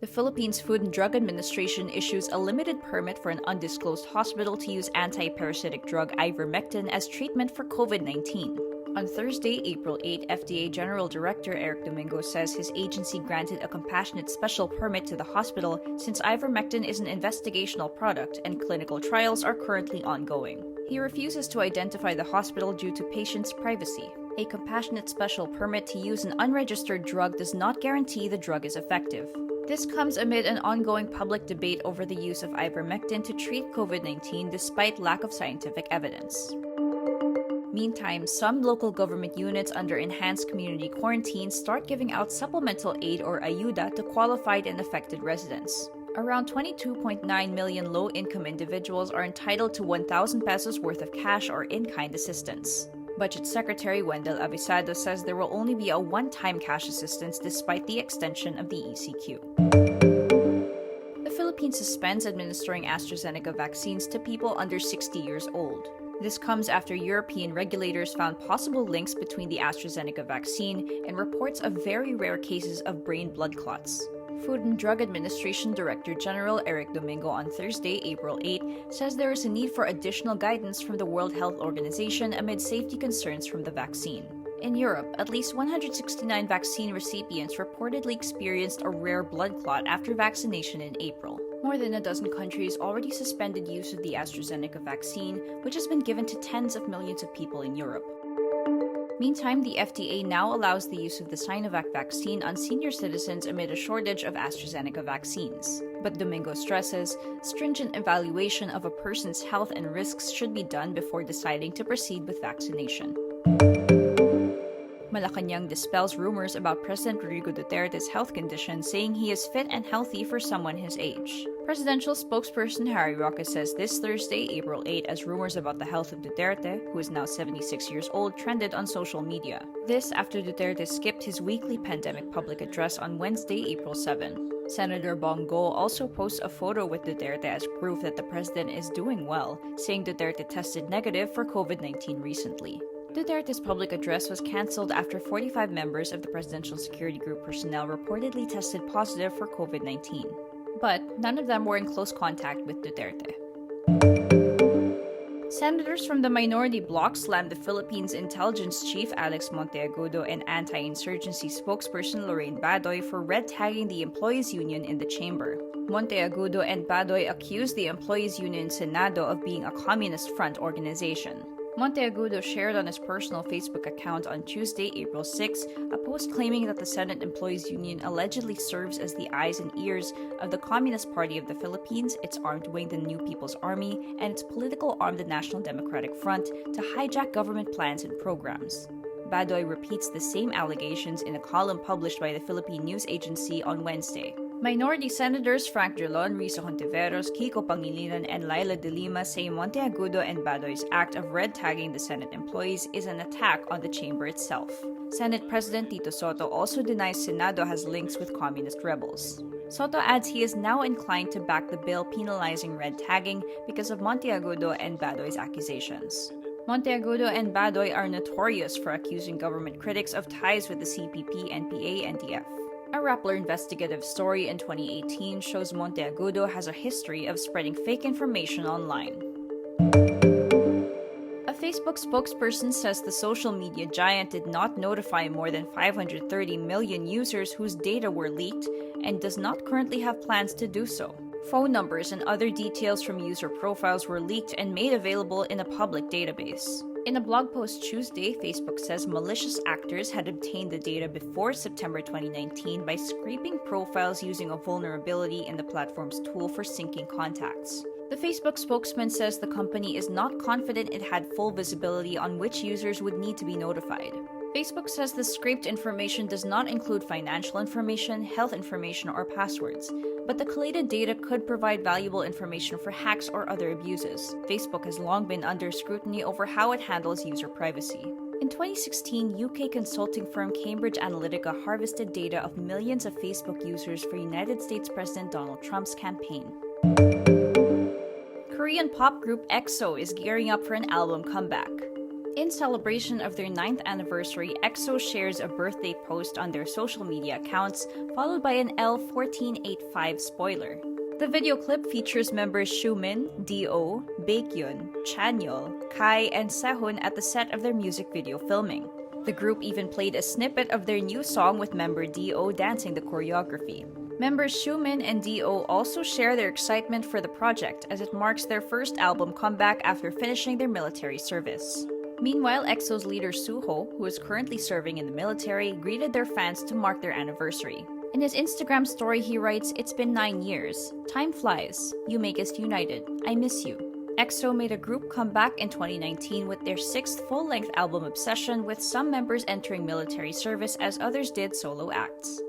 The Philippines Food and Drug Administration issues a limited permit for an undisclosed hospital to use anti-parasitic drug Ivermectin as treatment for COVID-19. On Thursday, April 8, FDA General Director Eric Domingo says his agency granted a compassionate special permit to the hospital since Ivermectin is an investigational product and clinical trials are currently ongoing. He refuses to identify the hospital due to patients' privacy. A compassionate special permit to use an unregistered drug does not guarantee the drug is effective. This comes amid an ongoing public debate over the use of ivermectin to treat COVID-19 despite lack of scientific evidence. Meantime, some local government units under enhanced community quarantine start giving out supplemental aid or ayuda to qualified and affected residents. Around 22.9 million low-income individuals are entitled to 1,000 pesos worth of cash or in-kind assistance. Budget Secretary Wendell Avisado says there will only be a one-time cash assistance despite the extension of the ECQ. The Philippines suspends administering AstraZeneca vaccines to people under 60 years old. This comes after European regulators found possible links between the AstraZeneca vaccine and reports of very rare cases of brain blood clots. Food and Drug Administration Director General Eric Domingo on Thursday, April 8, says there is a need for additional guidance from the World Health Organization amid safety concerns from the vaccine. In Europe, at least 169 vaccine recipients reportedly experienced a rare blood clot after vaccination in April. More than a dozen countries already suspended use of the AstraZeneca vaccine, which has been given to tens of millions of people in Europe. Meantime, the FDA now allows the use of the Sinovac vaccine on senior citizens amid a shortage of AstraZeneca vaccines. But Domingo stresses, stringent evaluation of a person's health and risks should be done before deciding to proceed with vaccination. Malacañang dispels rumors about President Rodrigo Duterte's health condition, saying he is fit and healthy for someone his age. Presidential spokesperson Harry Roque says this Thursday, April 8, as rumors about the health of Duterte, who is now 76 years old, trended on social media. This after Duterte skipped his weekly pandemic public address on Wednesday, April 7. Senator Bongo also posts a photo with Duterte as proof that the president is doing well, saying Duterte tested negative for COVID-19 recently. Duterte's public address was cancelled after 45 members of the Presidential Security Group personnel reportedly tested positive for COVID-19. But none of them were in close contact with Duterte. Senators from the minority bloc slammed the Philippines intelligence chief Alex Monteagudo and anti-insurgency spokesperson Lorraine Badoy for red-tagging the employees' union in the chamber. Monteagudo and Badoy accused the employees' union Senado of being a communist front organization. Monteagudo shared on his personal Facebook account on Tuesday, April 6, a post claiming that the Senate Employees Union allegedly serves as the eyes and ears of the Communist Party of the Philippines, its armed wing, the New People's Army, and its political arm, the National Democratic Front, to hijack government plans and programs. Badoy repeats the same allegations in a column published by the Philippine News Agency on Wednesday. Minority Senators Frank Drilon, Risa Hontiveros, Kiko Pangilinan, and Laila de Lima say Monteagudo and Badoy's act of red-tagging the Senate employees is an attack on the chamber itself. Senate President Tito Soto also denies Senado has links with communist rebels. Soto adds he is now inclined to back the bill penalizing red-tagging because of Monteagudo and Badoy's accusations. Monteagudo and Badoy are notorious for accusing government critics of ties with the CPP, NPA, and DF. A Rappler investigative story in 2018 shows Monteagudo has a history of spreading fake information online. A Facebook spokesperson says the social media giant did not notify more than 530 million users whose data were leaked and does not currently have plans to do so. Phone numbers and other details from user profiles were leaked and made available in a public database. In a blog post Tuesday, Facebook says malicious actors had obtained the data before September 2019 by scraping profiles using a vulnerability in the platform's tool for syncing contacts. The Facebook spokesman says the company is not confident it had full visibility on which users would need to be notified. Facebook says the scraped information does not include financial information, health information, or passwords, but the collated data could provide valuable information for hacks or other abuses. Facebook has long been under scrutiny over how it handles user privacy. In 2016, UK consulting firm Cambridge Analytica harvested data of millions of Facebook users for United States President Donald Trump's campaign. Korean pop group EXO is gearing up for an album comeback. In celebration of their 9th anniversary, EXO shares a birthday post on their social media accounts, followed by an L1485 spoiler. The video clip features members Xiumin, Do, Baekhyun, Chanyeol, Kai, and Sehun at the set of their music video filming. The group even played a snippet of their new song with member Do dancing the choreography. Members Xiumin and Do also share their excitement for the project as it marks their first album comeback after finishing their military service. Meanwhile, EXO's leader Suho, who is currently serving in the military, greeted their fans to mark their anniversary. In his Instagram story, he writes, "It's been 9 years. Time flies. You make us united. I miss you." EXO made a group comeback in 2019 with their 6th full-length album Obsession, with some members entering military service as others did solo acts.